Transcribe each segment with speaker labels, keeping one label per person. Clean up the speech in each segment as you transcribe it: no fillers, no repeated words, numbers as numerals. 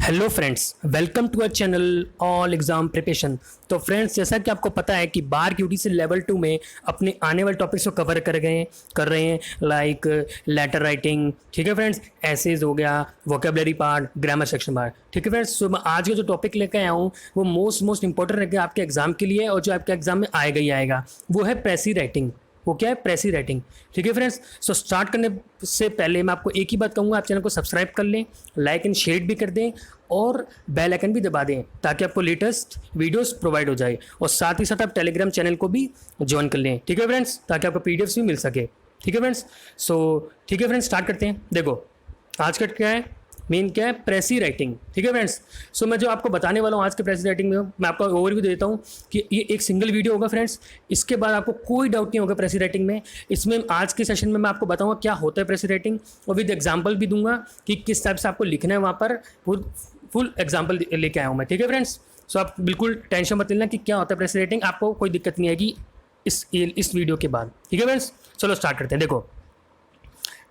Speaker 1: Hello friends, welcome to our channel all exam preparation. तो friends, जैसा कि आपको पता है कि बार क्यूटी से लेवल 2 में अपने आने वाले टॉपिक्स को कवर कर रहे हैं लाइक लेटर राइटिंग। ठीक है फ्रेंड्स, एसेज हो गया, vocabulary part, grammar section part. ठीक है फ्रेंड्स, सो मैं आज का जो टॉपिक लेकर आया हूँ वो मोस्ट इंपॉर्टेंट रहेगा आपके एग्जाम के लिए, और जो आपके एग्जाम में आएगा ही आएगा वो है प्रेसी राइटिंग। वो क्या है? प्रेसी राइटिंग। ठीक है फ्रेंड्स, सो स्टार्ट करने से पहले मैं आपको एक ही बात कहूँगा, आप चैनल को सब्सक्राइब कर लें, लाइक एंड शेयर भी कर दें और बेल आइकन भी दबा दें ताकि आपको लेटेस्ट वीडियोस प्रोवाइड हो जाए, और साथ ही साथ आप टेलीग्राम चैनल को भी ज्वाइन कर लें। ठीक है फ्रेंड्स, ताकि आपको पीडीएफ्स भी मिल सके। ठीक है फ्रेंड्स, सो ठीक है फ्रेंड्स, स्टार्ट करते हैं। देखो आज का क्या है, मेन क्या है? प्रेसी राइटिंग। ठीक है फ्रेंड्स, सो मैं जो आपको बताने वाला हूँ आज के प्रेसी राइटिंग में, मैं आपको ओवरव्यू देता हूँ कि ये एक सिंगल वीडियो होगा फ्रेंड्स। इसके बाद आपको कोई डाउट नहीं होगा प्रेसी राइटिंग में। इसमें आज के सेशन में मैं आपको बताऊंगा क्या होता है प्रेसी राइटिंग, और विद एग्जाम्पल भी दूंगा कि किस टाइप से आपको लिखना है। वहाँ पर फुल एग्जाम्पल लेके आया हूँ मैं। ठीक है फ्रेंड्स, सो आप बिल्कुल टेंशन मत लेना कि क्या होता है प्रेसी राइटिंग, आपको कोई दिक्कत नहीं आएगी इस वीडियो के बाद। ठीक है फ्रेंड्स, चलो स्टार्ट करते हैं। देखो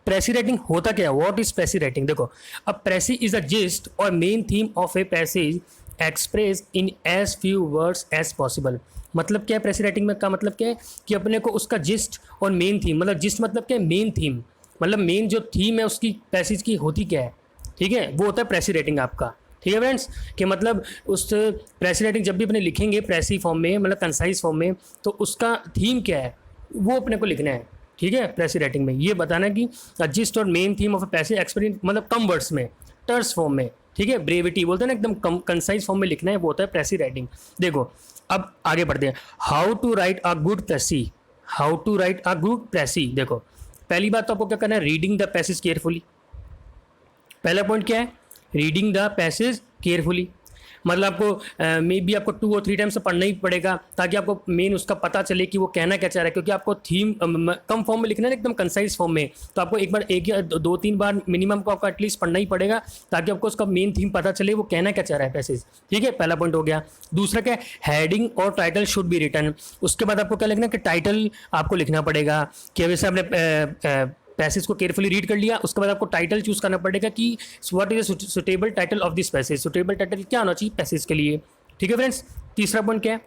Speaker 1: प्रेसी राइटिंग होता क्या है, व्हाट इज प्रेसी राइटिंग। देखो, अब प्रेसी इज अ जिस्ट और main theme of a passage express in as few words as possible. मतलब क्या है प्रेसी राइटिंग में? का मतलब क्या है कि अपने को उसका जिस्ट और मेन थीम, मतलब जिस्ट मतलब क्या है? मेन थीम, मतलब मेन जो थीम है उसकी पैसेज की होती क्या है। ठीक है, वो होता है प्रेसी राइटिंग आपका। ठीक है फ्रेंड्स, कि मतलब उस प्रेसी राइटिंग जब भी अपने लिखेंगे प्रेसी फॉर्म में, मतलब कंसाइज फॉर्म में, तो उसका थीम क्या है वो अपने को लिखना है। ठीक है, प्रेसी राइटिंग में ये बताना कि जिस्ट और main theme of passage explain, मतलब कम वर्ड्स में, टर्स फॉर्म में। ठीक है, ब्रेविटी बोलते हैं ना, एकदम कम कंसाइज फॉर्म में लिखना है, वो होता है प्रेसी राइटिंग। देखो अब आगे बढ़ते हैं। How to write a good precis, how to write a good precis. देखो पहली बात तो आपको क्या करना है, रीडिंग द पैसेज केयरफुली। पहला पॉइंट क्या है? Reading the passage carefully. मतलब आपको मे बी आपको 2 और 3 टाइम्स से पढ़ना ही पड़ेगा ताकि आपको मेन उसका पता चले कि वो कहना क्या चाह रहा है, क्योंकि आपको थीम कम फॉर्म में लिखना है, एकदम कंसाइज फॉर्म में। तो आपको एक बार, एक या 2-3 बार मिनिमम को आपको एटलीस्ट पढ़ना ही पड़ेगा ताकि आपको उसका मेन थीम पता चले वो कहना क्या चाह रहा है पैसेज। ठीक है, पहला पॉइंट हो गया। दूसरा क्या है? हेडिंग और टाइटल शुड बी रिटन। उसके बाद आपको क्या लिखना है कि टाइटल आपको लिखना पड़ेगा कि वैसे आपने पैसेज को केयरफुली रीड कर लिया, उसके बाद आपको टाइटल चूज करना पड़ेगा कि what is suitable title of this passage. Suitable title क्या होना चाहिए पैसेज के लिए। ठीक है फ्रेंड्स, तीसरा पॉइंट क्या है?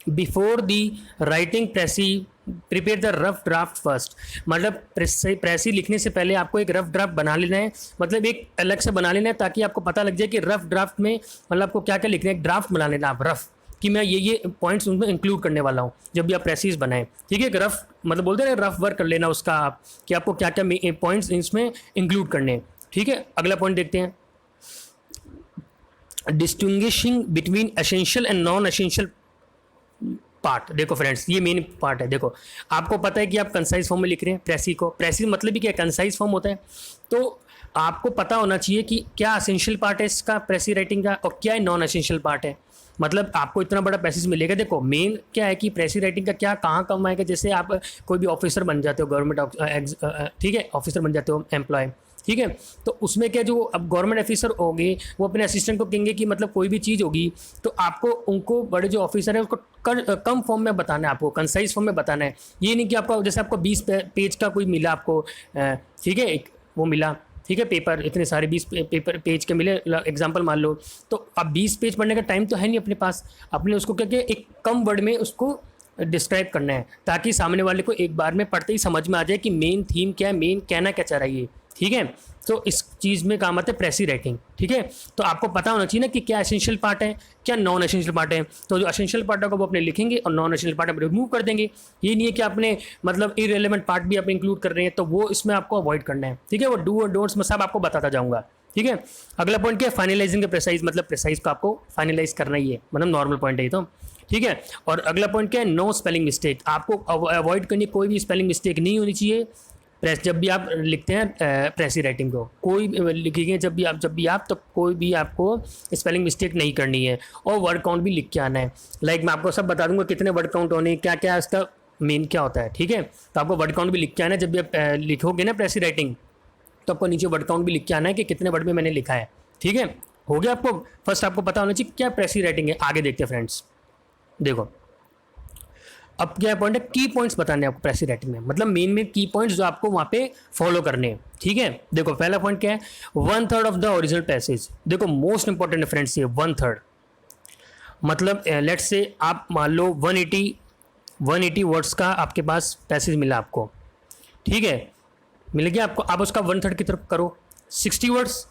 Speaker 1: Before the writing precis prepare the rough draft first. मतलब प्रेसी लिखने से पहले आपको एक रफ ड्राफ्ट बना लेना है, मतलब एक अलग से बना लेना है ताकि आपको पता लग जाए कि रफ ड्राफ्ट में मतलब आपको क्या क्या लिखना है। एक ड्राफ्ट बना लेना आप रफ, कि मैं ये पॉइंट्स उसमें इंक्लूड करने वाला हूँ जब भी आप प्रेसीज बनाएं। ठीक है, एक रफ मतलब बोलते हैं रफ वर्क कर लेना उसका आप, कि आपको क्या क्या पॉइंट्स इसमें इंक्लूड करने हैं। ठीक है, अगला पॉइंट देखते हैं, distinguishing between essential and non essential part. देखो फ्रेंड्स, ये मेन पार्ट है। देखो आपको पता है कि आप कंसाइज फॉर्म में लिख रहे हैं प्रेसी को, प्रेसी मतलब भी क्या कंसाइज फॉर्म होता है, तो आपको पता होना चाहिए कि क्या एसेंशियल पार्ट है इसका प्रेसी राइटिंग का और क्या नॉन एसेंशियल पार्ट है। मतलब आपको इतना बड़ा पैसेज मिलेगा। देखो मेन क्या है कि प्रेसी राइटिंग का क्या कहाँ कम आएगा, जैसे आप कोई भी ऑफिसर बन जाते हो, गवर्नमेंट ठीक है ऑफिसर बन जाते हो, एम्प्लॉय। ठीक है, तो उसमें क्या, जो अब गवर्नमेंट ऑफिसर होंगे वो अपने असिस्टेंट को कहेंगे कि मतलब कोई भी चीज़ होगी तो आपको उनको बड़े जो ऑफिसर है उसको कम फॉर्म में बताना है, आपको कंसाइज फॉर्म में बताना है। ये नहीं कि आपको जैसे आपको 20 पेज का कोई मिला आपको, ठीक है, एक वो मिला, ठीक है, पेपर इतने सारे 20 पेपर पेज के मिले एग्जांपल मान लो, तो अब 20 पेज पढ़ने का टाइम तो है नहीं अपने पास। अपने उसको क्या किया, एक कम वर्ड में उसको डिस्क्राइब करना है ताकि सामने वाले को एक बार में पढ़ते ही समझ में आ जाए कि मेन थीम क्या है, मेन कहना क्या चाह रहा है ये। ठीक है, तो इस चीज़ में काम आता है प्रेसी राइटिंग। ठीक है, तो आपको पता होना चाहिए ना कि क्या एसेंशियल पार्ट है, क्या नॉन एसेंशियल पार्ट है। तो जो एसेंशियल पार्ट है वो अपने लिखेंगे और नॉन एसेंशियल पार्ट आप रिमूव कर देंगे। ये नहीं है कि आपने मतलब इरेलेवेंट पार्ट भी आप इंक्लूड कर रहे हैं, तो वो इसमें आपको अवॉइड करना है। ठीक है, वो डू और डोंट्स में सब आपको बताता जाऊँगा। ठीक है, अगला पॉइंट क्या है? फाइनलाइजिंग द प्रेसाइज, मतलब प्रेसाइज को आपको फाइनलाइज करना ही है, मतलब नॉर्मल पॉइंट है ये तो। ठीक है, और अगला पॉइंट क्या है? No spelling mistake. आपको अवॉइड करनी, कोई भी स्पेलिंग मिस्टेक नहीं होनी चाहिए प्रेस जब भी आप लिखते हैं प्रेसी राइटिंग को, कोई लिखेंगे जब भी आप तो कोई भी आपको स्पेलिंग मिस्टेक नहीं करनी है, और वर्ड काउंट भी लिख के आना है। लाइक मैं आपको सब बता दूंगा कितने वर्ड काउंट होने, क्या क्या इसका मेन क्या होता है। ठीक है, तो आपको वर्ड काउंट भी लिख के आना है जब भी आप लिखोगे ना प्रेसी राइटिंग, तो आपको नीचे वर्ड काउंट भी लिख के आना है कि कितने वर्ड में मैंने लिखा है। ठीक है, हो गया आपको, फर्स्ट आपको पता होना चाहिए क्या प्रेसी राइटिंग है। आगे देखते हैं फ्रेंड्स, देखो अब क्या पॉइंट है, की पॉइंट्स बताने हैं आपको पैसिव राइटिंग में, मतलब मेन की पॉइंट्स जो आपको वहाँ पे फॉलो करने हैं। ठीक है, देखो पहला पॉइंट क्या है, 1/3 ऑफ द ओरिजिनल पैसेज। देखो मोस्ट इंपॉर्टेंट डिफरेंस ये 1/3, मतलब लेट्स से आप मान लो 180 वर्ड्स का आपके पास पैसेज मिला आपको, ठीक है, मिल गया आपको, आप उसका 1/3 की तरफ करो, 60 वर्ड्स,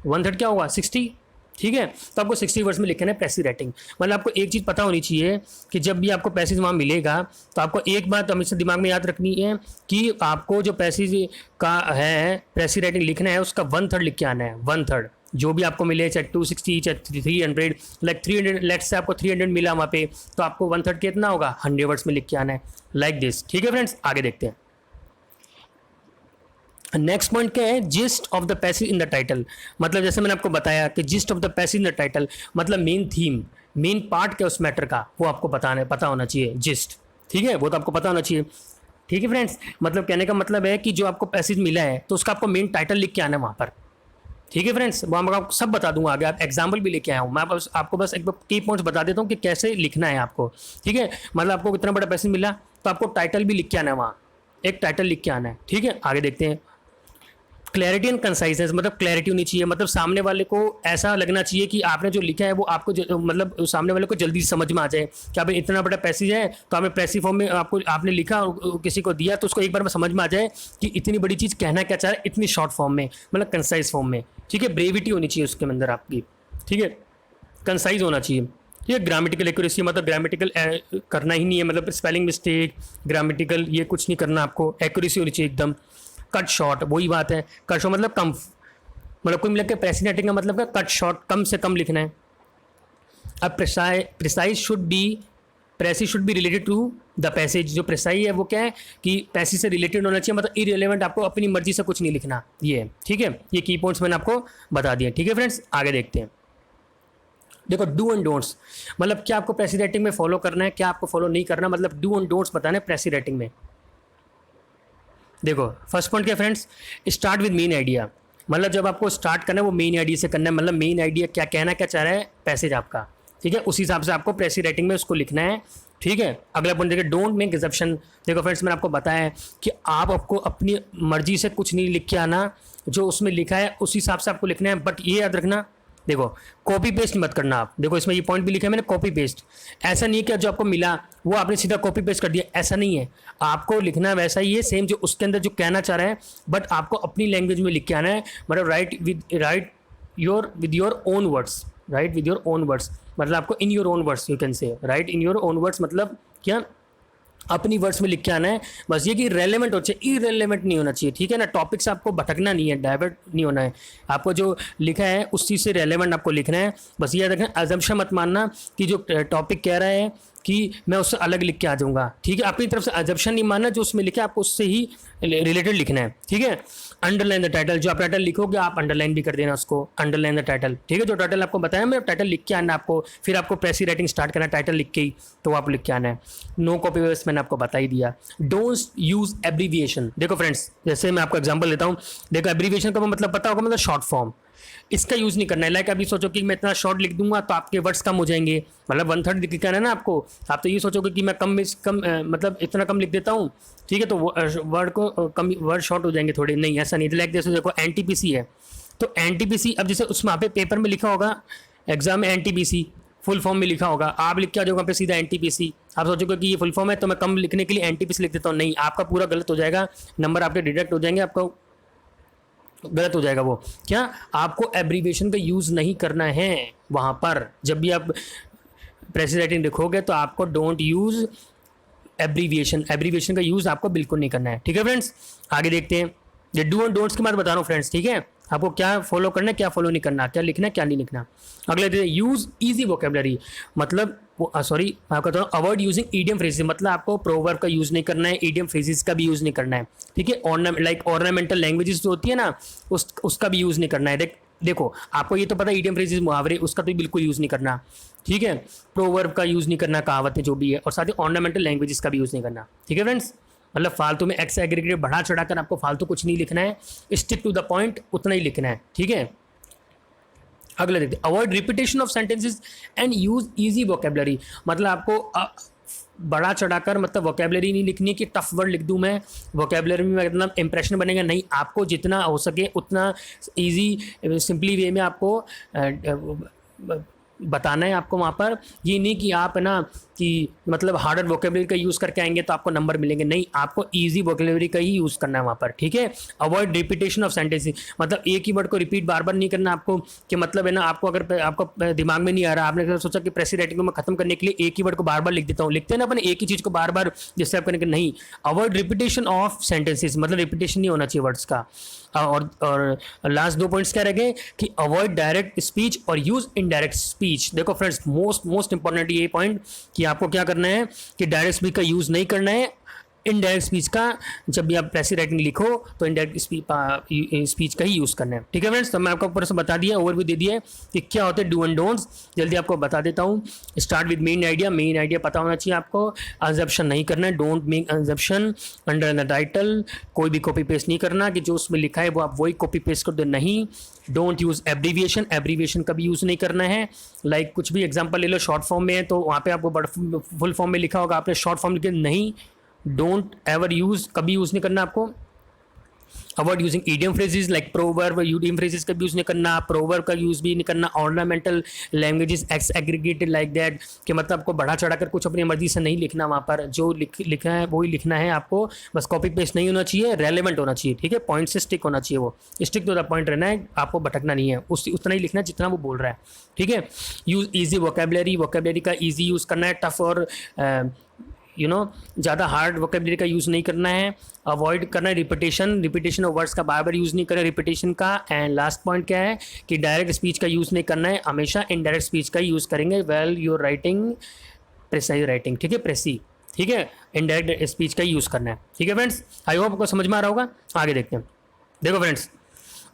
Speaker 1: 1/3 क्या होगा 60, ठीक है, तो आपको 60 वर्ड्स में लिखना है पैसिव राइटिंग। मतलब आपको एक चीज़ पता होनी चाहिए कि जब भी आपको पैसेज वहाँ मिलेगा तो आपको एक बात हमेशा दिमाग में याद रखनी है कि आपको जो पैसेज का है पैसिव राइटिंग लिखना है उसका 1/3 लिख के आना है, 1/3 जो भी आपको मिले, चाहे 260 चाहे 300, लाइक 300, लेट्स से आपको 300 मिला वहाँ पे, तो आपको 1/3 कितना होगा 100 वर्ड्स में लिख के आना है, लाइक दिस। ठीक है फ्रेंड्स, आगे देखते हैं। नेक्स्ट पॉइंट क्या है, gist of the passage in the title. मतलब जैसे मैंने आपको बताया कि gist of the passage in the title मतलब मेन थीम, मेन पार्ट क्या उस मैटर का, वो आपको पता होना चाहिए, जिस्ट। ठीक है, वो तो आपको पता होना चाहिए। ठीक है फ्रेंड्स, मतलब कहने का मतलब है कि जो आपको पैसेज मिला है तो उसका आपको मेन टाइटल लिख के आना है वहाँ पर। ठीक है फ्रेंड्स, वो मैं आपको सब बता दूंगा आगे, आप एग्जाम्पल भी लेके आया हूँ मैं, आपको बस एक की पॉइंट्स बता देता हूँ कि कैसे लिखना है आपको। ठीक है, मतलब आपको कितना बड़ा पैसेज मिला तो आपको टाइटल भी लिख के आना है वहाँ, एक टाइटल लिख के आना है। ठीक है, आगे देखते हैं। क्लैरिटी एंड कंसाइजनेस, मतलब क्लैरिटी होनी चाहिए, मतलब सामने वाले को ऐसा लगना चाहिए कि आपने जो लिखा है वो आपको मतलब सामने वाले को जल्दी समझ में आ जाए कि आप इतना बड़ा पैसेज है तो आपने पैसिव फॉर्म में आपने लिखा और किसी को दिया तो उसको एक बार में समझ में आ जाए कि इतनी बड़ी चीज़ कहना क्या चाह रहा है इतनी शॉर्ट फॉर्म में, मतलब कंसाइज फॉर्म में। ठीक है, ब्रेविटी होनी चाहिए उसके अंदर आपकी। ठीक है, कंसाइज होना चाहिए। ठीक है, ग्रामेटिकल एक्यूरेसी, मतलब ग्रामेटिकल करना ही नहीं है, मतलब स्पेलिंग मिस्टेक, ग्रामेटिकल ये कुछ नहीं करना आपको, एक्यूरेसी होनी चाहिए एकदम। कट शॉर्ट, वही बात है, कट शॉर्ट मतलब कम, मतलब कोई मिलकर पैसिव राइटिंग का मतलब क्या, कट शॉर्ट, कम से कम लिखना है। अब precise should be related to the passage. जो प्रिसाइज है वो क्या है कि पैसेज से रिलेटेड होना चाहिए, मतलब इरेलेवेंट, आपको अपनी मर्जी से कुछ नहीं लिखना, ये। ठीक है, ये की पॉइंट्स मैंने आपको बता दिया। ठीक है फ्रेंड्स, आगे देखते हैं। देखो डू एंड डोंट्स, मतलब क्या आपको पैसिव राइटिंग में फॉलो करना है, क्या आपको फॉलो नहीं करना, मतलब डू एंड डोंट्स बताना है पैसिव राइटिंग में। देखो फर्स्ट पॉइंट क्या friends, start with main idea, मतलब जब आपको स्टार्ट करना है वो मेन आइडिया से करना है, मतलब मेन आइडिया क्या कहना क्या चाह रहा है पैसेज आपका। ठीक है, उस हिसाब से आपको पैसिव राइटिंग में उसको लिखना है। ठीक है, अगला पॉइंट देखिए, डोंट मेक एजम्पशन। देखो फ्रेंड्स, मैंने आपको बताया है कि आपको अपनी मर्जी से कुछ नहीं लिख के आना, जो उसमें लिखा है उस हिसाब से आपको लिखना है। बट ये याद रखना, देखो कॉपी पेस्ट मत करना आप। देखो इसमें ये पॉइंट भी लिखा है मैंने, कॉपी पेस्ट। ऐसा नहीं है कि जो आपको मिला वो आपने सीधा कॉपी पेस्ट कर दिया, ऐसा नहीं है। आपको लिखना वैसा ही है सेम, जो उसके अंदर जो कहना चाह रहा है, बट आपको अपनी लैंग्वेज में लिख के आना है। मतलब right with your own words, right with your own words, मतलब आपको in your own words, you can say right in your own words, मतलब क्या अपनी वर्ड्स में लिख के आना है। बस ये कि रेलेवेंट हो चाहिए, इरेलेवेंट नहीं होना चाहिए। ठीक है ना, टॉपिक से आपको भटकना नहीं है, डाइवर्ट नहीं होना है। आपको जो लिखा है उस चीज़ से रेलेवेंट आपको लिखना है। बस ये याद रखना, अजम्पशन मत मानना कि जो टॉपिक कह रहा है कि मैं उससे अलग लिख के आ जाऊँगा। ठीक है, अपनी तरफ से अजम्पशन नहीं मानना, जो उसमें लिखा है आपको उससे ही रिलेटेड लिखना है। ठीक है, अंडरलाइन द टाइटल, जो आप टाइटल लिखोगे आप अंडरलाइन भी कर देना उसको, अंडरलाइन द टाइटल। ठीक है, जो टाइटल आपको बताया मैं, टाइटल लिख के आना आपको, फिर आपको पैसिव राइटिंग स्टार्ट करना है टाइटल लिख के ही, तो आप लिख के आना है। नो कॉपी पेस्ट मैंने आपको बता ही दिया। Don't use abbreviation. देखो फ्रेंड्स, जैसे मैं आपको एग्जांपल लेता हूँ, देखो एब्रीविएशन का मतलब पता होगा, मतलब शॉर्ट फॉर्म, इसका यूज़ नहीं करना है। लाइक अभी सोचो कि मैं इतना शॉर्ट लिख दूंगा तो आपके वर्ड्स कम हो जाएंगे, मतलब 1/3 लिख करना है ना आपको, आप तो ये सोचोगे कि मैं मतलब इतना कम लिख देता हूँ। ठीक है, तो वर्ड शॉर्ट हो जाएंगे थोड़े, नहीं ऐसा नहीं। लाइक जैसे देखो एनटीपीसी है, तो एनटीपीसी, अब जैसे उसमें पे पेपर में लिखा होगा एग्जाम में एनटीपीसी फुल फॉर्म में लिखा होगा, आप लिख के आ जाओगे पे सीधा एनटीपीसी। आप सोचोगे कि ये फुल फॉर्म है तो मैं कम लिखने के लिए एनटीपीसी लिख देता हूँ, नहीं, आपका पूरा गलत हो जाएगा, नंबर आपके डिडक्ट हो जाएंगे, आपको गलत हो जाएगा। वो क्या, आपको एब्रीविएशन का यूज़ नहीं करना है वहाँ पर। जब भी आप पैसिव राइटिंग लिखोगे तो आपको डोंट यूज़ एब्रीविएशन, एब्रीविएशन का यूज़ आपको बिल्कुल नहीं करना है। ठीक है फ्रेंड्स, आगे देखते हैं। ये डू एंड डोंट्स की बात बता रहा हूँ फ्रेंड्स। ठीक है, आपको क्या फॉलो करना है, क्या फॉलो नहीं करना, क्या लिखना है, क्या नहीं लिखना। अगले देखिए, यूज़ ईजी वोकेबलरी, मतलब सॉरी मैं आपको बताऊँ, अवॉइड यूजिंग ईडियम फ्रेजेस, मतलब आपको प्रोवर्ब का यूज़ नहीं करना है, ईडियम फ्रेजेस का भी यूज़ नहीं करना है। ठीक है, लाइक ऑर्नामेंटल लैंग्वेजेस जो होती है ना, उसका भी यूज़ नहीं करना है। देखो आपको ये तो पता है, ईडियम फ्रेजेस मुहावरे, उसका तो बिल्कुल यूज़ नहीं करना। ठीक है, प्रोवर्ब का यूज़ नहीं करना, कहावतें जो भी है, और साथ ही ऑर्नामेंटल लैंग्वेजेस का भी यूज़ नहीं करना। ठीक है फ्रेंड्स, मतलब फालतू में एक्स एग्रीगेट बढ़ा चढ़ाकर आपको फालतू कुछ नहीं लिखना है, स्टिक टू द पॉइंट, उतना ही लिखना है। ठीक है, अगला देखते हैं, avoid repetition of sentences and use easy vocabulary, मतलब आपको बड़ा चढ़ाकर मतलब वोकेबलरी नहीं लिखनी कि टफ वर्ड लिख दूं मैं, वोकेबलरी में मतलब इंप्रेशन बनेगा नहीं। आपको जितना हो सके उतना ईजी सिंपली वे में आपको बताना है आपको वहाँ पर। ये नहीं कि आप है ना कि मतलब हार्डर वोकेबलरी का यूज़ करके आएंगे तो आपको नंबर मिलेंगे, नहीं, आपको इजी वोकेबलरी का ही यूज़ करना है वहाँ पर, ठीक है। अवॉइड रिपीटेशन ऑफ सेंटेंसेस, मतलब एक ही वर्ड को रिपीट बार बार नहीं करना आपको, कि मतलब है ना आपको अगर आपको दिमाग में नहीं आ रहा, आपने सोचा कि प्रेसी राइटिंग को मैं खत्म करने के लिए एक ही वर्ड को बार बार लिख देता हूँ, लिखते हैं ना अपने एक ही चीज़ को बार बार जिससे आप करेंगे, नहीं। अवॉइड रिपीटेशन ऑफ सेंटेंसेस, मतलब रिपीटेशन नहीं होना चाहिए वर्ड्स का। और लास्ट 2 पॉइंट्स क्या रह गए कि अवॉइड डायरेक्ट स्पीच और यूज इनडायरेक्ट स्पीच। देखो फ्रेंड्स, मोस्ट इंपॉर्टेंट ये पॉइंट कि आपको क्या करना है कि डायरेक्ट स्पीच का यूज नहीं करना है, इनडायरेक्ट स्पीच का। जब भी आप प्रेसी राइटिंग लिखो तो इनडायरेक्ट स्पीच का ही यूज़ करना है, ठीक है फ्रेंड्स। तो मैं आपको ऊपर से बता दिया, ओवरव्यू दे दिया है कि क्या होते हैं डू एंड डोंट्स, जल्दी आपको बता देता हूँ। Start with main idea, main idea पता होना चाहिए आपको। अजम्पशन नहीं करना है, don't make assumption under the title, कोई भी कॉपी पेस्ट नहीं करना कि जो उसमें लिखा है वो आप वही कॉपी पेस्ट कर दो, नहीं। डोंट यूज़ एब्रीविएशन, एब्रीविएशन का भी यूज़ नहीं करना है। लाइक कुछ भी एग्जाम्पल ले लो, शॉर्ट फॉर्म में है तो वहाँ पे आपको बड़ा फुल फॉर्म में लिखा होगा, आपने शॉर्ट फॉर्म लिखे, नहीं। डोंट एवर यूज, कभी यूज नहीं करना आपको। Avoid using idiom phrases like proverb, idiom phrases का भी यूज नहीं करना, प्रोवर्ब का यूज भी नहीं करना। Ornamental languages x aggregated like that, कि मतलब आपको बढ़ा चढ़ाकर कुछ अपनी मर्जी से नहीं लिखना, वहाँ पर जो लिखना है वही लिखना है आपको, बस कॉपी पेस्ट नहीं होना चाहिए, रेलेवेंट होना चाहिए, ठीक है। पॉइंट से स्टिक होना चाहिए, वो स्टिक टू द पॉइंट रहना है, आपको भटकना नहीं है, उतना ही लिखना है जितना वो बोल रहा है, ठीक है। यूज ईजी वोकेबलरी, वोकेबलरी का ईजी यूज़ करना है, टफ और ज़्यादा हार्ड वोकेबलरी का यूज़ नहीं करना है। अवॉइड करना है रिपीटेशन ऑफ वर्ड्स का बार बार यूज़ नहीं करना रिपीटेशन का। एंड लास्ट पॉइंट क्या है कि डायरेक्ट स्पीच का यूज़ नहीं करना है, हमेशा इनडायरेक्ट स्पीच का यूज़ करेंगे। Well your writing precise writing, ठीक है, प्रेसी, ठीक है, इनडायरेक्ट स्पीच का यूज़ करना है, ठीक है फ्रेंड्स। आई होप आपको समझ में आ रहा होगा। आगे देखते हैं। देखो फ्रेंड्स,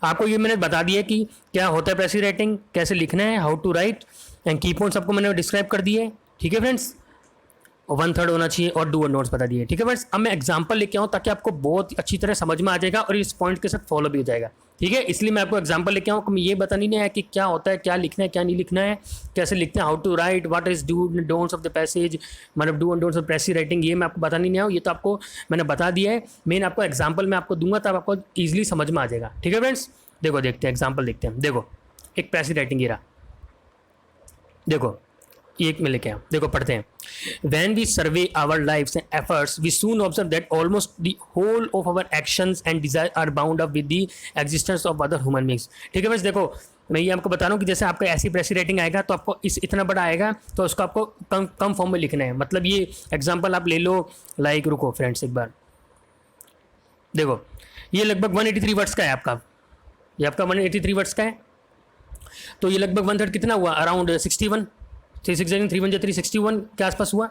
Speaker 1: आपको ये मैंने बता दिया कि क्या होता है प्रेसी राइटिंग, कैसे लिखना है, हाउ टू राइट, एंड की पॉइंट्स आपको मैंने डिस्क्राइब कर दिए, ठीक है फ्रेंड्स। 1/3 होना चाहिए और डू और नोट्स बता दिए, ठीक है फ्रेंड्स। अब मैं एग्जांपल लेके आऊँ ताकि आपको बहुत अच्छी तरह समझ में आ जाएगा और इस पॉइंट के साथ फॉलो भी हो जाएगा, ठीक है। इसलिए मैं आपको एग्जांपल लेके आऊँ, मैं ये बता नहीं है कि क्या होता है, क्या लिखना है, क्या नहीं लिखना है, कैसे लिखते हैं, how to write, what is do don'ts of the passage, मतलब do and don'ts of precis writing, ये मैं आपको बता नहीं आऊँ, ये तो आपको मैंने बता दिया है। मेन आपको एग्जाम्पल मैं आपको दूंगा तब आपको ईजिली समझ में आ जाएगा, ठीक है फ्रेंड्स। देखो देखते हैं एग्जाम्पल देखते हैं। देखो एक प्रेसी राइटिंग ये रहा, देखो एक में लेके आए, देखो पढ़ते हैं। When we survey our lives and efforts, we soon observe that almost the whole of our actions and desires are bound up with the existence of other human beings। ठीक है बस देखो, मैं ये आपको बता रहा हूँ कि जैसे आपका ऐसी प्रेसी राइटिंग आएगा तो आपको इतना बड़ा आएगा तो उसको आपको कम फॉर्म में लिखना है। मतलब ये एग्जाम्पल आप ले लो, लाइक रुको फ्रेंड्स एक बार, देखो ये लगभग 183 वर्ड्स का है आपका, ये आपका 183 वर्ड्स का है, तो ये लगभग 1/3 कितना हुआ, अराउंड 61, 361 के आसपास हुआ,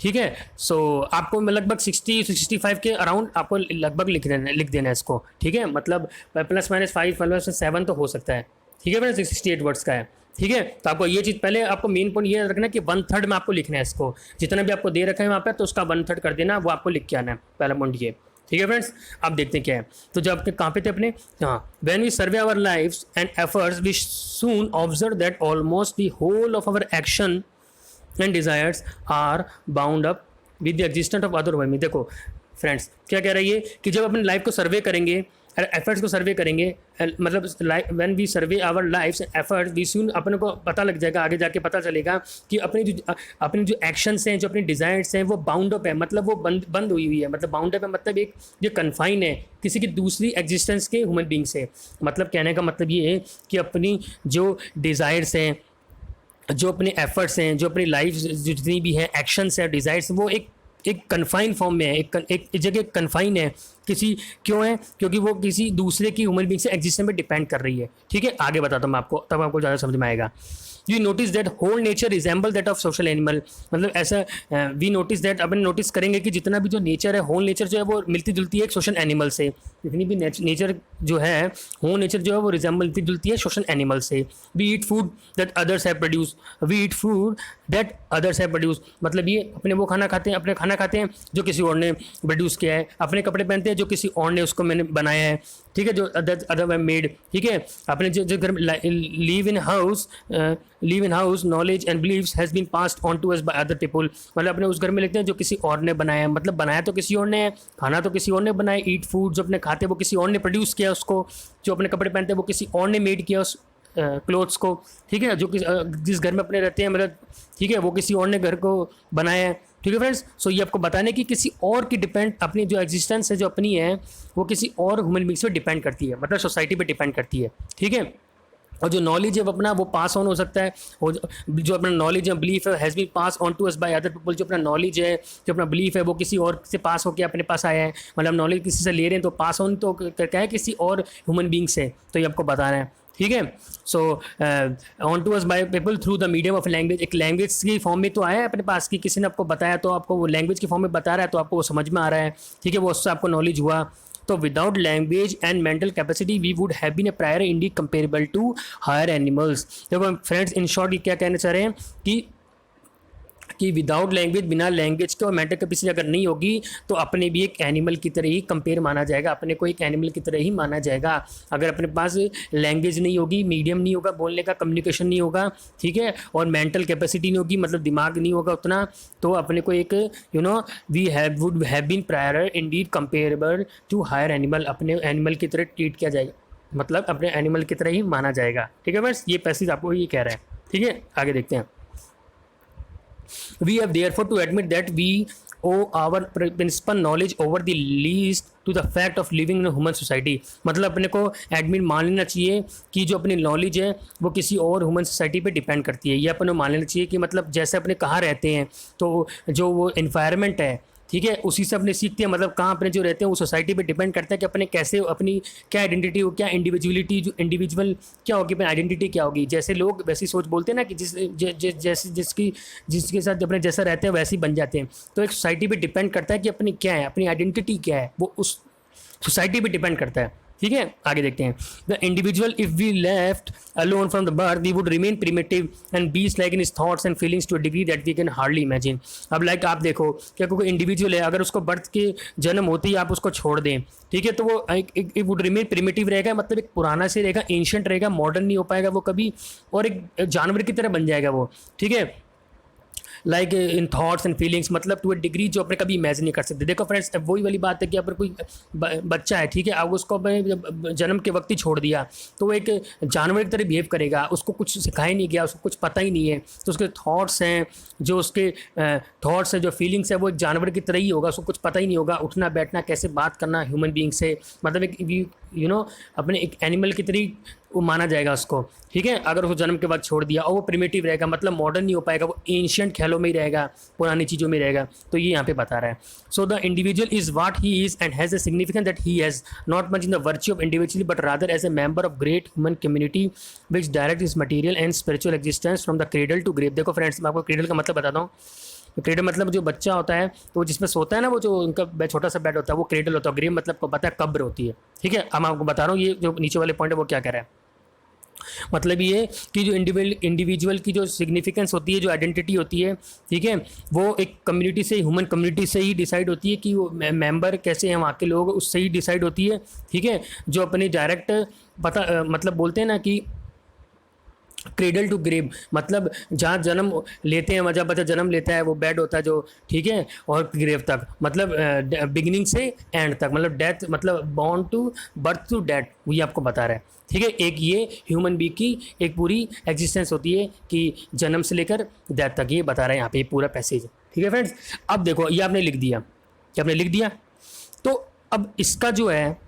Speaker 1: ठीक है। सो आपको लगभग 60-65 के अराउंड आपको लगभग लिख देना है इसको, ठीक है। मतलब +-5 +7 तो हो सकता है, ठीक है फ्रेंड्स। 68 वर्ड्स का है, ठीक है। तो आपको ये चीज़ पहले आपको मेन पॉइंट ये रखना है कि 1/3 में आपको लिखना है इसको, जितना भी आपको दे रखा है वहाँ पर तो उसका 1/3 कर देना, वो आपको लिख के आना है, पहला पॉइंट ये, ठीक है फ्रेंड्स। अब देखते हैं क्या है। तो जब आपके कहाँ पे थे अपने, हाँ, when we survey our lives and efforts we soon observe that almost the whole of our action and desires are bound up with the existence of other human. देखो फ्रेंड्स क्या कह रही है कि जब अपनी लाइफ को सर्वे करेंगे, एफर्ट्स को सर्वे करेंगे, मतलब when we survey our life's efforts we soon, अपने को पता लग जाएगा, आगे जाके पता चलेगा कि अपने जो एक्शंस हैं, जो अपने डिज़ायर्स हैं वो बाउंड अप है, मतलब वो बंद हुई है। मतलब बाउंड अप है मतलब एक जो कन्फाइन है किसी की दूसरी एग्जिस्टेंस के ह्यूमन बींग से। मतलब कहने का मतलब ये है कि अपनी जो डिज़ायर्स हैं, जो अपने एफर्ट्स हैं, जो अपनी लाइफ जितनी भी है एक्शंस है, डिज़ायर्स, वो एक कन्फाइन फॉर्म में है, एक जगह कन्फाइन है किसी, क्यों है, क्योंकि वो किसी दूसरे की ह्यूमन बींग से एग्जिस्टेंस पे डिपेंड कर रही है, ठीक है। आगे बताता हूँ मैं आपको, तब आपको ज़्यादा समझ में आएगा। You notice that whole nature resemble that of social animal, मतलब ऐसा वी नोटिस दैट, अपन नोटिस करेंगे कि जितना भी जो नेचर है, होल नेचर जो है वो मिलती जुलती है एक सोशल एनिमल से। जितनी भी नेचर जो है, होल नेचर जो है वो रिजेंबल मिलती जुलती है सोशल एनिमल से। We eat food that others have produce, we eat food that others have produce, मतलब ये अपने वो खाना खाते हैं, अपने खाना खाते हैं जो किसी और ने प्रोड्यूस किया है। अपने कपड़े पहनते हैं हैं जो किसी और ने उसको मैंने बनाया है, ठीक है, जो अदर मेड, ठीक है। अपने जो घर में live in house knowledge and beliefs has been passed on to us by other people, मतलब अपने उस घर में लिखते हैं जो किसी और ने बनाया है, मतलब बनाया तो किसी और ने है, खाना तो किसी और ने बनाया, ईट फूड जो अपने खाते हैं वो किसी और ने प्रोड्यूस किया उसको, जो अपने कपड़े पहनते हैं वो किसी और ने मेड किया उस क्लोथ्स को, ठीक है, जो जिस घर में अपने रहते हैं मतलब, ठीक है, वो किसी और ने घर को बनाया है, ठीक है फ्रेंड्स। सो ये आपको बताने कि किसी और की डिपेंड, अपनी जो एग्जिस्टेंस है जो अपनी है वो किसी और ह्यूमन बींग्स पे डिपेंड करती है, मतलब सोसाइटी पे डिपेंड करती है, ठीक है। और जो नॉलेज है वो अपना वो पास ऑन हो सकता है, और जो अपना नॉलेज है बिलीफ है has been pass on to us by other people, जो अपना नॉलेज है जो अपना बिलीफ है वो किसी और से पास होकर अपने पास आया है, मतलब नॉलेज किसी से ले रहे हैं तो पास ऑन तो क्या है किसी और ह्यूमन बींग से, तो ये आपको बताना है, ठीक है। So on to us by people through the medium of language, एक लैंग्वेज की फॉर्म में तो आया है अपने पास कि किसी ने आपको बताया तो आपको वो लैंग्वेज की फॉर्म में बता रहा है तो आपको वो समझ में आ रहा है, ठीक है, वो उससे आपको नॉलेज हुआ। तो without language and mental capacity we would have been a prior indeed comparable to higher animals. देखो फ्रेंड्स, इन शॉर्ट ये क्या कहना चाह रहे हैं कि विदाउट लैंग्वेज, बिना लैंग्वेज के और मेंटल कैपेसिटी अगर नहीं होगी तो अपने भी एक एनिमल की तरह ही कंपेयर माना जाएगा, अपने को एक एनिमल की तरह ही माना जाएगा। अगर अपने पास लैंग्वेज नहीं होगी, मीडियम नहीं होगा बोलने का, कम्युनिकेशन नहीं होगा, ठीक है, और मेंटल कैपेसिटी नहीं होगी, मतलब दिमाग नहीं होगा उतना, तो अपने को एक we would have been prior indeed comparable to higher animal, अपने एनिमल की तरह ट्रीट किया जाएगा, मतलब अपने एनिमल की तरह ही माना जाएगा, ठीक है बस। ये पैसेज आपको ये कह रहा है, ठीक है, आगे देखते हैं। We have therefore to admit that we owe our principal knowledge over the least to the fact of living in a human society, मतलब अपने को एडमिट मान लेना चाहिए कि जो अपनी नॉलेज है वो किसी और ह्यूमन सोसाइटी पे डिपेंड करती है। ये अपने मान लेना चाहिए कि मतलब जैसे अपने कहाँ रहते हैं तो जो वो इन्वायरमेंट है, ठीक है, उसी से अपने सीखते हैं, मतलब कहाँ अपने जो रहते हैं वो सोसाइटी पे डिपेंड करता है कि अपने कैसे, अपनी क्या आइडेंटिटी हो, क्या इंडिविजुअलिटी, जो इंडिविजुअल क्या होगी, अपनी आइडेंटिटी क्या होगी। जैसे लोग वैसी सोच बोलते हैं ना कि जैसे जिसके साथ अपने जैसा रहते हैं वैसे ही बन जाते हैं, तो एक सोसाइटी पे डिपेंड करता है कि अपनी क्या है, अपनी आइडेंटिटी क्या है, वो उस सोसाइटी पे डिपेंड करता है, ठीक है। आगे देखते हैं। The individual if we left alone from the birth we would remain primitive and beast like in his thoughts and feelings to a degree that we can hardly imagine. अब like आप देखो क्या कोई इंडिविजुअल है, अगर उसको birth के जन्म होते ही आप उसको छोड़ दें, ठीक है, तो वो एक वुड रिमेन प्रिमिटिव रहेगा, मतलब एक पुराना से रहेगा, एंशिएंट रहेगा, मॉडर्न नहीं हो पाएगा वो कभी, और एक जानवर की तरह बन जाएगा वो, ठीक है, like in thoughts and feelings, मतलब टू अ डिग्री जो अपने कभी इमेजिन नहीं कर सकते। देखो फ्रेंड्स, वही वाली बात है कि अगर कोई बच्चा है, ठीक है, अब उसको अपने जन्म के वक्त ही छोड़ दिया तो वो एक जानवर की तरह बिहेव करेगा, उसको कुछ सिखाया नहीं गया, उसको कुछ पता ही नहीं है, तो उसके थॉट्स हैं, जो उसके थॉट्स है, जो फीलिंग्स है, वो एक जानवर की तरह ही होगा, उसको कुछ पता ही नहीं होगा, उठना बैठना कैसे बात करना ह्यूमन बीइंग से, मतलब एक अपने एक एनिमल की तरह वो माना जाएगा उसको, ठीक है, अगर उसको जन्म के वक्त छोड़ दिया, और वो प्रिमिटिव रहेगा, मतलब मॉडर्न नहीं हो पाएगा, वो एंशिएंट ख्यालों में ही रहेगा, पुरानी चीज़ों में रहेगा, तो ये यहाँ पे बता रहा है। So the individual is what he is and has a significance that he has not much in the virtue of individually but rather as a member of great human community which direct is material and spiritual existence from the cradle to grave. देखो friends, मैं आपको cradle का मतलब बताता हूँ। Cradle मतलब जो बच्चा होता है तो जिसमें सोता है ना, वो जो उनका छोटा सा बेड होता है वो क्रेडल होता है, ग्रेव मतलब को पता है कब्र होती है, ठीक है। अब मैं आपको बता रहा हूँ ये जो नीचे वाले पॉइंट है वो क्या कह रहा है, मतलब ये कि जो इंडिविजुअल की जो सिग्निफिकेंस होती है, जो आइडेंटिटी होती है, ठीक है, वो एक कम्युनिटी से, ह्यूमन कम्युनिटी से ही डिसाइड होती है कि वो मेंबर कैसे हैं वहाँ के लोग, उससे ही डिसाइड होती है, ठीक है। जो अपनी डायरेक्ट पता मतलब बोलते हैं ना कि क्रेडल टू ग्रेव, मतलब जहाँ जन्म लेते हैं, जहाँ बच्चा जन्म लेता है वो बेड होता है जो, ठीक है, और ग्रेव तक मतलब बिगिनिंग से एंड तक, मतलब डेथ, मतलब born to birth to death, ये आपको बता रहा है, ठीक है। एक ये ह्यूमन बीइंग की एक पूरी एग्जिस्टेंस होती है कि जन्म से लेकर डेथ तक, ये बता रहा है यहाँ पे ये पूरा पैसेज, ठीक है फ्रेंड्स। अब देखो ये आपने लिख दिया, क्या आपने लिख दिया, तो अब इसका जो है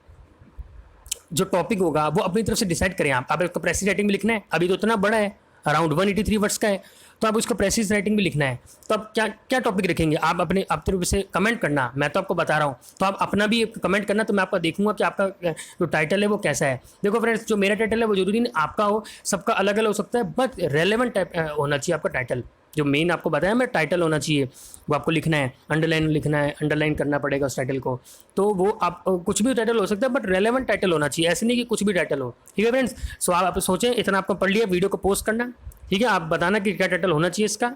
Speaker 1: जो टॉपिक होगा वो अपनी तरफ से डिसाइड करें आप इसको प्रेसिस राइटिंग में लिखना है, अभी तो इतना बड़ा है, अराउंड 183 वर्ड्स का है, तो आप उसको प्रेसिस राइटिंग में लिखना है। तो आप क्या क्या टॉपिक रखेंगे, आप अपने तरफ से कमेंट करना, मैं तो आपको बता रहा हूँ, तो आप अपना भी कमेंट करना, तो मैं आपका देखूंगा कि आपका जो टाइटल है वो कैसा है। देखो फ्रेंड्स, जो मेरा टाइटल है वो जरूरी नहीं आपका हो, सबका अलग अलग हो सकता है, बट रेलेवेंट टाइप होना चाहिए आपका टाइटल, जो मेन आपको बताया मैं टाइटल होना चाहिए, वो आपको लिखना है, अंडरलाइन लिखना है, अंडरलाइन करना पड़ेगा उस टाइटल को, तो वो आप कुछ भी टाइटल हो सकता है बट रेलेवेंट टाइटल होना चाहिए, ऐसे नहीं कि कुछ भी टाइटल हो, ठीक है फ्रेंड्स। सो आप सोचें, इतना आपको पढ़ लिया, वीडियो को पोस्ट करना, ठीक है, आप बताना कि क्या टाइटल होना चाहिए इसका,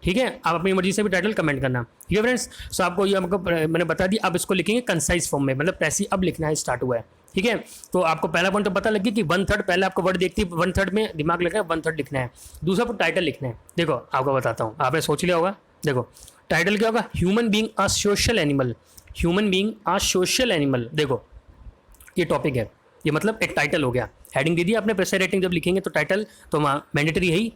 Speaker 1: ठीक है, आप अपनी मर्जी से भी टाइटल कमेंट करना। ठीक है फ्रेंड्स, सो आपको ये हमको मैंने बता दिया। अब इसको लिखेंगे कंसाइज फॉर्म में, मतलब प्रेसी अब लिखना है स्टार्ट हुआ है। ठीक है, तो आपको पहला पॉइंट तो पता लगे कि 1/3 पहले आपको वर्ड देखती है, 1/3 में दिमाग लगा है, 1/3 लिखना है। दूसरा आपको टाइटल लिखना है। देखो आपको बताता हूँ, आपने सोच लिया होगा। देखो टाइटल क्या होगा, human being a social animal, human being a social animal. देखो ये टॉपिक है, ये मतलब एक टाइटल हो गया। हेडिंग दे दी आपने, प्रेशर रेटिंग जब लिखेंगे तो टाइटल तो मैंडेटरी है ही,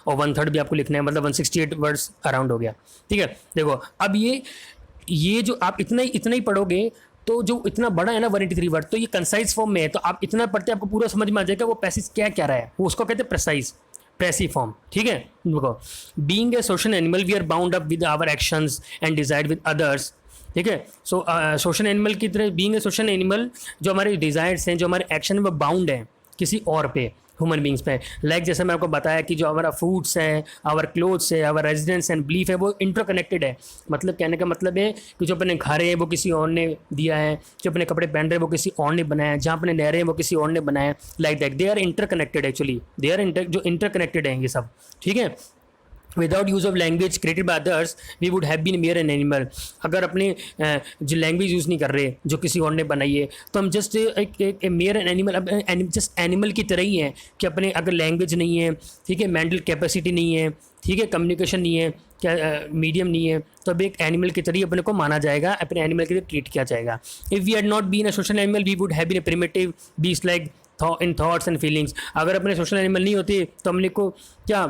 Speaker 1: और 1/3 भी आपको लिखना है, मतलब 168 वर्ड्स अराउंड हो गया। ठीक है, देखो अब ये जो आप इतना ही पढ़ोगे तो जो इतना बड़ा है ना 183 वर्ड, तो ये कंसाइज फॉर्म में है, तो आप इतना पढ़ते आपको पूरा समझ में आ जाएगा वो पैसेज क्या क्या रहा है, वो उसको कहते हैं प्रेसाइज, प्रेसी फॉर्म। ठीक है, देखो being a social animal we are bound up with our actions and desired with others. ठीक है, सो सोशल एनिमल की तरह बीइंग ए सोशल एनिमल, जो हमारे डिजायर्स हैं, जो हमारे एक्शन है वो बाउंड है किसी और पे, ह्यूमन बींग्स पे। लाइक जैसे मैं आपको बताया कि जो हमारा फूड्स है, आवर क्लोथ्स है, आवर रेजिडेंस एंड बिलीफ है, वो इंटरकनेक्टेड है। मतलब कहने का मतलब है कि जो अपने घर है वो किसी और ने दिया है, जो अपने कपड़े पहन रहे हैं वो किसी और ने बनाया है, जहाँ अपने रह रहे हैं वो किसी और ने बनाया है। Like that they are interconnected, actually they are जो इंटरकनेक्टेड है ये सब। ठीक है, without use of language created by others we would have been mere an animal. अगर अपने जो लैंग्वेज यूज़ नहीं कर रहे जो किसी और ने बनाई है, तो हम जस्ट एक mayor an animal, just animal की तरह ही हैं कि अपने अगर लैंग्वेज नहीं है, ठीक है, मेंटल कैपेसिटी नहीं है, ठीक है, कम्युनिकेशन नहीं है, क्या मीडियम नहीं है, तो अब एक एनिमल की तरह अपने को माना जाएगा, अपने एनिमल की तरह ट्रीट किया जाएगा। If we had not been a social animal we would have been a primitive beast like in thoughts and feelings. अगर अपने सोशल एनिमल नहीं होते तो हमने को क्या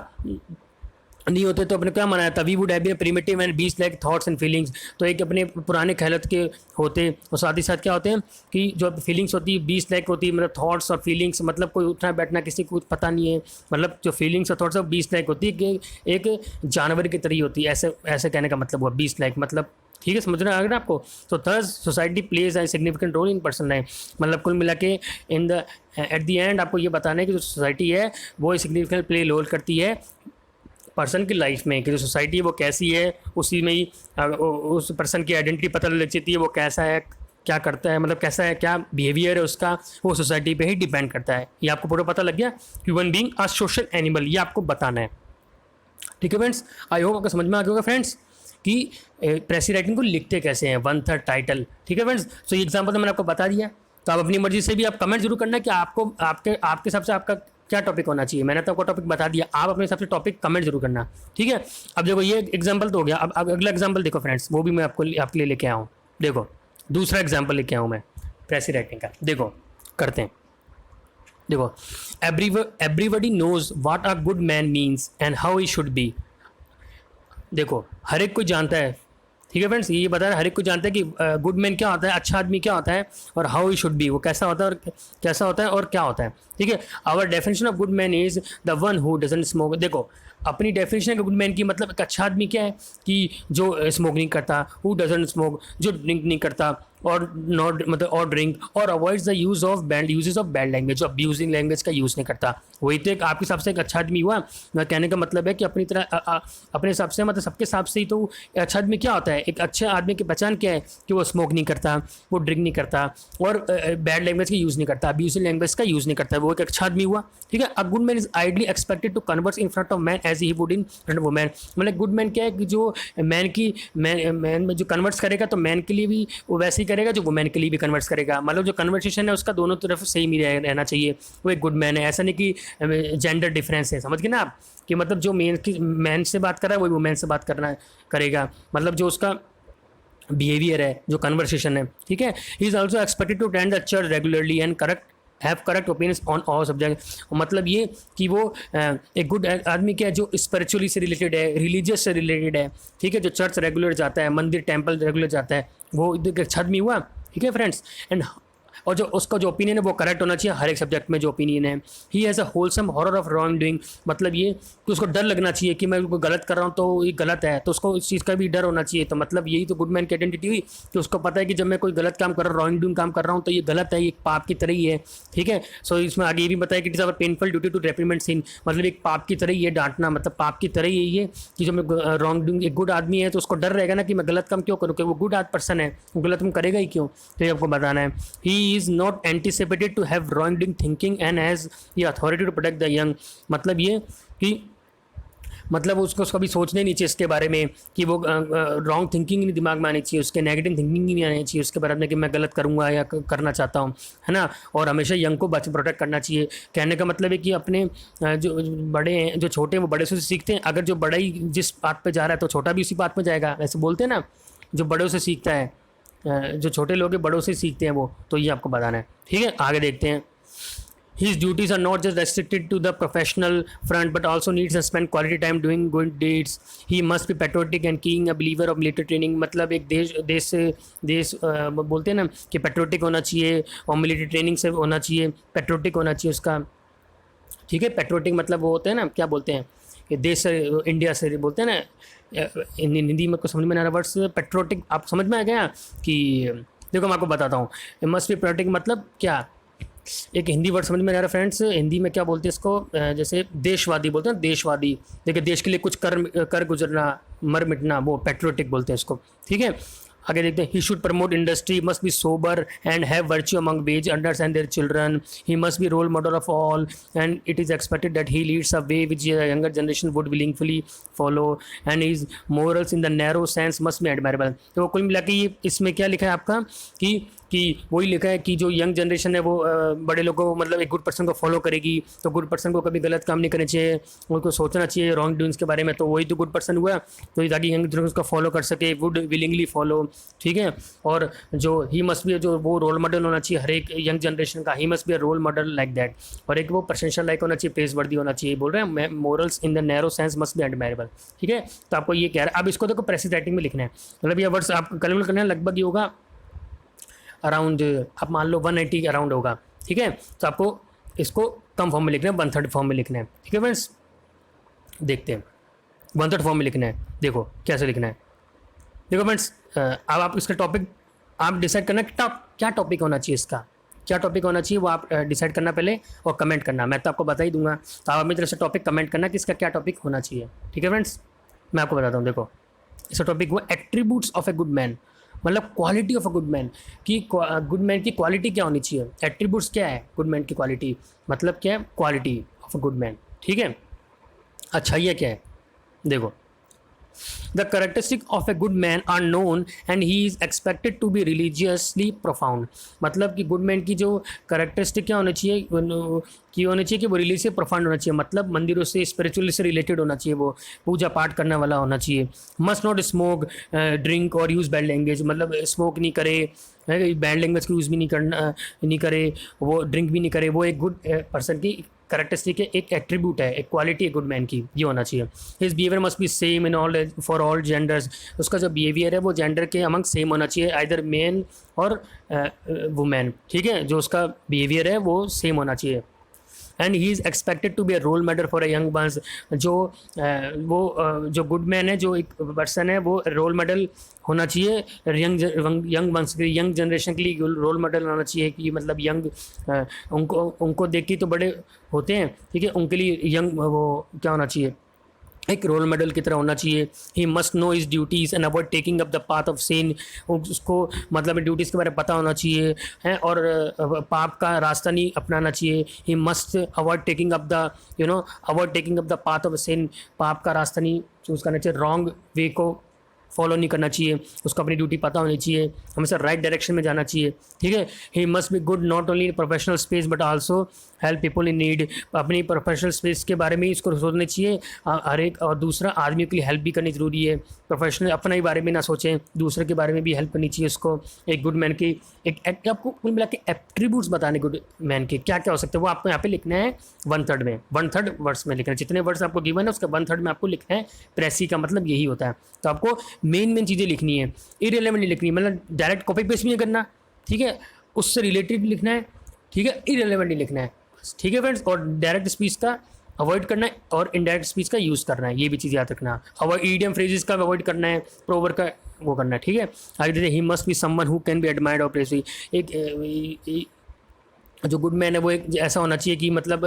Speaker 1: नहीं होते तो अपने क्या मनाया था, we would have been primitive and beast like thoughts and feelings. तो एक अपने पुराने ख्यालत के होते, और साथ ही साथ क्या होते हैं कि जो फीलिंग्स होती है बीस्ट लाइक होती है, मतलब थॉट्स और फीलिंग्स, मतलब कोई उठना बैठना किसी को पता नहीं है, मतलब जो फीलिंग्स और थॉट्स ऑफ बीस्ट लाइक होती है कि एक जानवर की तरह होती है, ऐसे ऐसे कहने का मतलब हुआ बीस्ट लाइक, मतलब ठीक है, समझ रहे हैं अगर आपको। तो thus society plays a significant role in person life, मतलब कुल मिला के in the at the end आपको ये बताना है कि जो सोसाइटी है वो सिग्निफिकेंट प्ले रोल करती है पर्सन की लाइफ में, कि जो सोसाइटी है वो कैसी है, उसी में ही उस पर्सन की आइडेंटिटी पता लग जाती है, वो कैसा है, क्या करता है, मतलब कैसा है, क्या बिहेवियर है उसका, वो सोसाइटी पे ही डिपेंड करता है। ये आपको पूरा पता लग गया, human being a social animal, ये आपको बताना है। ठीक है फ्रेंड्स, आई होप आपको समझ में आ गया होगा फ्रेंड्स कि प्रेसी राइटिंग को लिखते कैसे हैं, 1/3 टाइटल। ठीक है फ्रेंड्स, तो ये एग्जाम्पल तो मैंने आपको बता दिया, तो आप अपनी मर्जी से भी आप कमेंट जरूर करना कि आपको आपके हिसाब से आपका क्या टॉपिक होना चाहिए। मैंने तो आपको टॉपिक बता दिया, आप अपने हिसाब से टॉपिक कमेंट जरूर करना। ठीक है, अब देखो ये एग्जांपल तो हो गया, अब अगला एग्जांपल देखो फ्रेंड्स, वो भी मैं आपके लिए लेके आया हूँ। देखो दूसरा एग्जांपल लेके आया हूँ मैं प्रेसी राइटिंग का, देखो करते हैं। देखो everybody knows what a good man means and how he should be. देखो हर एक कोई जानता है, ठीक है फ्रेंड्स, ये बता रहा है हर एक को जानता है कि गुड मैन क्या होता है, अच्छा आदमी क्या होता है, और हाउ ही शुड बी, वो कैसा होता है और कैसा होता है और क्या होता है। ठीक है, our definition of good man is the one who doesn't smoke. देखो अपनी डेफिनेशन है गुड मैन की, मतलब एक अच्छा आदमी क्या है कि जो स्मोक नहीं करता, हु डजंट स्मोक, जो ड्रिंक नहीं करता, और नॉट मतलब और ड्रिंक, और avoids the uses of bad language, जो अब्यूजिंग लैंग्वेज का यूज़ नहीं करता। वही तो एक आपके हिसाब से एक अच्छा आदमी हुआ। मैं कहने का मतलब है कि अपनी तरह अपने हिसाब से, मतलब सबके हिसाब से ही तो अच्छा आदमी क्या होता है, एक अच्छे आदमी की पहचान क्या है कि वो स्मोक नहीं करता, वो ड्रिंक नहीं करता, और बैड लैंग्वेज का यूज़ नहीं करता, अब्यूजिंग लैंग्वेज का यूज़ नहीं करता, वो एक अच्छा आदमी हुआ। ठीक है, a good man is ideally expected to converse in front of man as he would in front of women. मतलब गुड मैन क्या है कि जो मैन में जो कन्वर्स करेगा तो मैन के लिए भी वो वैसे ही करेगा जो वुमेन के लिए भी कन्वर्स करेगा, मतलब जो कन्वर्सेशन है उसका दोनों तरफ सेम ही रहना चाहिए, वो एक गुड मैन है। ऐसा नहीं कि जेंडर डिफरेंस है, समझ गए ना आप, कि मतलब जो मैन से बात कर रहा है वही वुमेन से बात करेगा, मतलब जो उसका बिहेवियर है, जो कन्वर्सेशन है। ठीक है, he is also expected to attend the church regularly and have correct opinions on all subject. मतलब ये कि वो एक गुड आदमी क्या है जो स्पिरिचुअली से रिलेटेड है, रिलीजियस से रिलेटेड है। ठीक है, जो चर्च रेगुलर जाता है, मंदिर टेम्पल रेगुलर जाता है, वो एक अच्छा आदमी हुआ। ठीक है फ्रेंड्स, एंड और जो उसका जो ओपिनियन है वो करेक्ट होना चाहिए हर एक सब्जेक्ट में जो ओपिनियन है। He has a wholesome horror of wrong doing, मतलब ये कि उसको डर लगना चाहिए कि मैं कोई गलत कर रहा हूँ तो ये गलत है, तो उसको इस चीज़ का भी डर होना चाहिए। तो मतलब यही तो गुड मैन की आइडेंटिटी हुई कि उसको पता है कि जब मैं कोई गलत काम कर रहा हूँ, रॉन्ग डूइंग काम कर रहा हूँ, तो ये गलत है, ये एक पाप की तरह ही है। ठीक है, सो इसमें आगे ये भी बताया कि it is our painful duty to reprimand sin, मतलब एक पाप की तरह ही है डांटना, मतलब पाप की तरह ही है कि जो मैं रॉन्ग डूइंग, एक गुड आदमी है तो उसको डर रहेगा ना कि मैं गलत काम क्यों करूँ, कि वो गुड पर्सन है, वो गलत काम करेगा ही क्यों, तो ये आपको बताना है। He is not anticipated to have wrongdoing thinking and has the authority to protect the young, मतलब ये कि मतलब उसको कभी सोचने नहीं चाहिए इसके बारे में कि वो रॉन्ग थिंकिंग नहीं दिमाग में आनी चाहिए, उसके नेगेटिव थिंकिंग नहीं आनी चाहिए उसके बारे में कि मैं गलत करूँगा या करना चाहता हूँ, है ना। और हमेशा यंग को प्रोटेक्ट करना चाहिए। कहने का मतलब है कि अपने जो बड़े हैं, जो छोटे हैं वो बड़े से सीखते हैं। अगर जो बड़ा ही जिस बात पे जा रहा है तो छोटा भी उसी बात पे जाएगा, ऐसे बोलते हैं ना, जो बड़ों से सीखता है, जो छोटे लोग हैं बड़ों से सीखते हैं वो। तो ये आपको बताना है, ठीक है। आगे देखते हैं। His duties are not just restricted to the professional front but also needs to spend quality time doing good deeds. He must be patriotic and being a believer of military training. मतलब एक देश से देश बोलते हैं ना कि patriotic होना चाहिए और मिलिट्री ट्रेनिंग से होना चाहिए, पेट्रोटिक होना चाहिए उसका, ठीक है। पेट्रोटिक मतलब वो होते हैं ना, क्या बोलते हैं कि देश से, इंडिया से बोलते हैं ना, हिंदी में कुछ समझ में नहीं आ रहा वर्ड्स, पेट्रोटिक आप समझ में आ गया कि देखो मैं आपको बताता हूँ। मस्ट बी पेट्रोटिक मतलब क्या, एक हिंदी वर्ड समझ में आ रहा है फ्रेंड्स, हिंदी में क्या बोलते हैं इसको, जैसे देशवादी बोलते हैं, देशवादी, देखिए देश के लिए कुछ कर गुजरना, मर मिटना, वो पेट्रोटिक बोलते हैं इसको, ठीक है। आगे देखते हैं। He should promote industry, must be sober and have virtue among ways अंडर्स and their children. He must be role model of all and it is expected that he leads a way which younger generation would willingly follow and his morals in the narrow sense must be admirable. तो कुल मिला के ये इसमें क्या लिखा है आपका कि वही लिखा है कि जो यंग जनरेशन है वो बड़े लोगों को, मतलब एक गुड पर्सन को फॉलो करेगी, तो गुड पर्सन को कभी गलत काम नहीं करना चाहिए, उनको सोचना चाहिए रॉन्ग डूइंग्स के बारे में, तो वही तो गुड पर्सन हुआ। तो ताकि यंग जनरेशन उसको फॉलो कर सके, वुड विलिंगली फॉलो, ठीक है। और जो ही मस्ट बी, जो वो रोल मॉडल होना चाहिए हर एक यंग जनरेशन का, he must be a role model like that. और एक वो पर्सन लाइक होना चाहिए, प्रेज वर्दी होना चाहिए, बोल रहे हैं morals in the narrow sense must be admirable, ठीक है। तो आपको ये कह रहा है। अब इसको देखो प्रेसिस राइटिंग में लिखना है, मतलब ये वर्ड्स आप कलम करना है, लगभग ये होगा अराउंड, आप मान लो 180 अराउंड होगा, ठीक है। तो आपको इसको कम फॉर्म में लिखना है, 1/3 फॉर्म में लिखना है, ठीक है फ्रेंड्स। देखते हैं 1/3 फॉर्म में लिखना है, देखो कैसे लिखना है। देखो फ्रेंड्स, अब आप इसका टॉपिक आप डिसाइड करना कि क्या टॉपिक होना चाहिए, इसका क्या टॉपिक होना चाहिए वो आप डिसाइड करना पहले, और कमेंट करना। मैं तो आपको बता ही दूंगा, तो आप अपनी तरफ से टॉपिक कमेंट करना कि इसका क्या टॉपिक होना चाहिए, ठीक है फ्रेंड्स। मैं आपको बताता हूँ, देखो इसका टॉपिक हुआ attributes of a good man, मतलब quality of a good man, कि गुड मैन की क्वालिटी क्या होनी चाहिए। एट्रीब्यूट्स क्या है गुड मैन की क्वालिटी, मतलब क्या है quality of a good man, ठीक है। अच्छा ये क्या है, देखो The characteristics of a good man are known and he is expected to be religiously profound. मतलब कि गुड मैन की जो करेक्टरिस्टिक क्या होनी चाहिए, कि होनी चाहिए कि वो रिलीजियस प्रोफाउंड होना चाहिए, मतलब मंदिरों से स्पिरिचुअली से रिलेटेड होना चाहिए, वो पूजा पाठ करने वाला होना चाहिए। मस्ट नॉट स्मोक ड्रिंक और यूज़ बैड लैंग्वेज, मतलब स्मोक नहीं करे, बैड लैंग्वेज का यूज़ भी नहीं करे, वो ड्रिंक भी नहीं करे। वो एक गुड पर्सन की करेक्टरिस्टिक है, एक एट्रीब्यूट है, एक क्वालिटी है गुड मैन की, ये होना चाहिए। His behaviour must be same in all for all genders, उसका जो बिहेवियर है वो जेंडर के अमंग सेम होना चाहिए, आइदर मैन और वुमेन, ठीक है। जो उसका बिहेवियर है वो सेम होना चाहिए। And he is expected to be a role model for a young ones, जो गुड मैन है, जो एक पर्सन है, वो रोल मॉडल होना चाहिए यंग वंस के, यंग जनरेशन के लिए रोल मॉडल होना चाहिए, कि मतलब यंग उनको देख के तो बड़े होते हैं, ठीक है, उनके लिए यंग वो क्या होना चाहिए, एक रोल मॉडल की तरह होना चाहिए। He must know his duties and avoid taking up the path of sin, उसको मतलब ड्यूटीज़ के बारे में पता होना चाहिए है, और पाप का रास्ता नहीं अपनाना चाहिए। He must avoid taking up the avoid taking up the path of sin, पाप का रास्ता नहीं चूज़ करना चाहिए, रॉन्ग वे को फॉलो नहीं करना चाहिए, उसको अपनी ड्यूटी पता होनी चाहिए, हमेशा राइट डायरेक्शन में जाना चाहिए, ठीक है। ही must be good not only in professional space but also help people in need, अपनी प्रोफेशनल स्पेस के बारे में ही इसको सोचना चाहिए हर एक, और दूसरा आदमी के लिए हेल्प भी करनी ज़रूरी है। प्रोफेशनल अपना ही बारे में ना सोचें, दूसरे के बारे में भी हेल्प करनी चाहिए उसको। एक गुड मैन की एक आपको कुल मिला के एट्रीब्यूट्स बताने गुड मैन के क्या क्या हो सकते हैं, वो आपको यहाँ पे लिखना है 1/3 में, 1/3 वर्ड्स में लिखना है। जितने वर्ड्स आपको गिवन है उसका 1/3 में आपको लिखना है। प्रेसी का मतलब यही होता है। तो आपको मेन चीज़ें लिखनी है, इरेलेवेंट नहीं लिखनी, मतलब डायरेक्ट कॉपी पेस्ट भी नहीं करना, ठीक है, उससे रिलेटेड लिखना है, ठीक है, इरेलेवेंट नहीं लिखना है, ठीक है फ्रेंड्स। और डायरेक्ट स्पीच का अवॉइड करना है और इनडायरेक्ट स्पीच का यूज़ करना है, ये भी चीज़ याद रखना। अवॉइड ईडियम फ्रेजेस का अवॉइड करना है, प्रोवर का वो करना है, ठीक है। आगे देखिए, ही must be someone who can be admired और प्रेज। एक जो गुड मैन है वो एक ऐसा होना चाहिए कि मतलब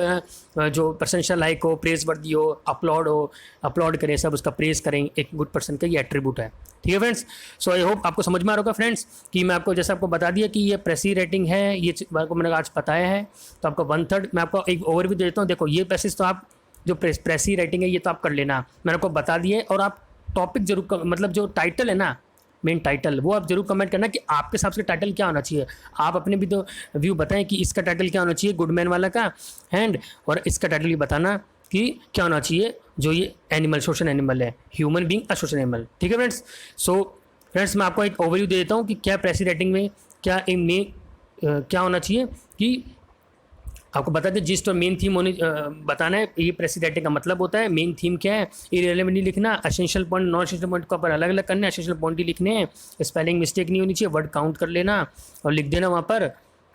Speaker 1: जो प्रशंसा लायक हो, प्रेज वर्दी हो, अपलॉड करें, सब उसका प्रेज करें, एक गुड पर्सन का ये एट्रीब्यूट है, ठीक है फ्रेंड्स। सो आई होप आपको समझ में आ रहा होगा फ्रेंड्स, कि मैं आपको जैसे आपको बता दिया कि ये प्रेसी रेटिंग है, ये आपको मैंने आज बताया है। तो आपका 1/3 मैं आपको एक ओवरव्यू दे देता हूँ। देखो ये पैसेज तो आप जो प्रेसी राइटिंग है ये तो आप कर लेना, मैंने आपको बता दिया है। और आप टॉपिक जरूर मतलब जो टाइटल है ना, मेन टाइटल, वो आप जरूर कमेंट करना कि आपके हिसाब से टाइटल क्या होना चाहिए। आप अपने भी तो व्यू बताएं कि इसका टाइटल क्या होना चाहिए गुडमैन वाला का एंड, और इसका टाइटल भी बताना कि क्या होना चाहिए जो ये एनिमल सोशल एनिमल है, human being a social animal. ठीक है फ्रेंड्स। सो फ्रेंड्स मैं आपको एक ओवरव्यू दे देता हूँ कि क्या प्रेसी राइटिंग में क्या में क्या होना चाहिए कि आपको बता दें जिस्ट और मेन थीम होने बताना है। ये प्रेसिडेंटिंग का मतलब होता है। मेन थीम क्या है, इरेलेवेंट नहीं लिखना, essential point non essential point को पर अलग अलग करना है, एसेंशियल पॉइंट ही लिखने हैं, स्पेलिंग मिस्टेक नहीं होनी चाहिए, वर्ड काउंट कर लेना और लिख देना वहाँ पर।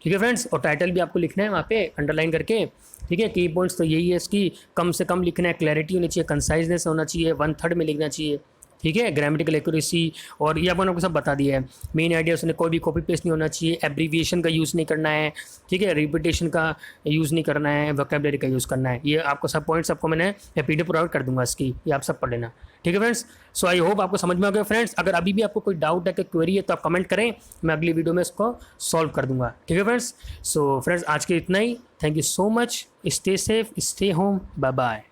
Speaker 1: ठीक है फ्रेंड्स। और टाइटल भी आपको लिखना है वहाँ पे अंडरलाइन करके। ठीक है, की पॉइंट्स तो यही है इसकी, कम से कम लिखना है, क्लैरिटी होनी चाहिए, कंसाइजनेस होना चाहिए, 1/3 में लिखना चाहिए। ठीक है, ग्रामेटिकल एक्यूरेसी, और ये अपन आपको सब बता दिया है। मेन आइडिया उसने कोई भी कॉपी पेस्ट नहीं होना चाहिए, एब्रीविएशन का यूज़ नहीं करना है। ठीक है, रिपीटेशन का यूज़ नहीं करना है, वोकैबुलरी का यूज़ करना है। ये आपको सब पॉइंट्स आपको मैंने पीडीएफ प्रोवाइड कर दूंगा इसकी, ये आप सब पढ़ लेना। ठीक है फ्रेंड्स। सो आई होप आपको समझ में आ गया फ्रेंड्स। अगर अभी भी आपको कोई डाउट है कि क्वेरी है तो आप कमेंट करें, मैं अगली वीडियो में इसको सॉल्व कर दूंगा। ठीक है फ्रेंड्स। सो फ्रेंड्स आज के इतना ही। Thank you so much. Stay safe, stay home, bye bye.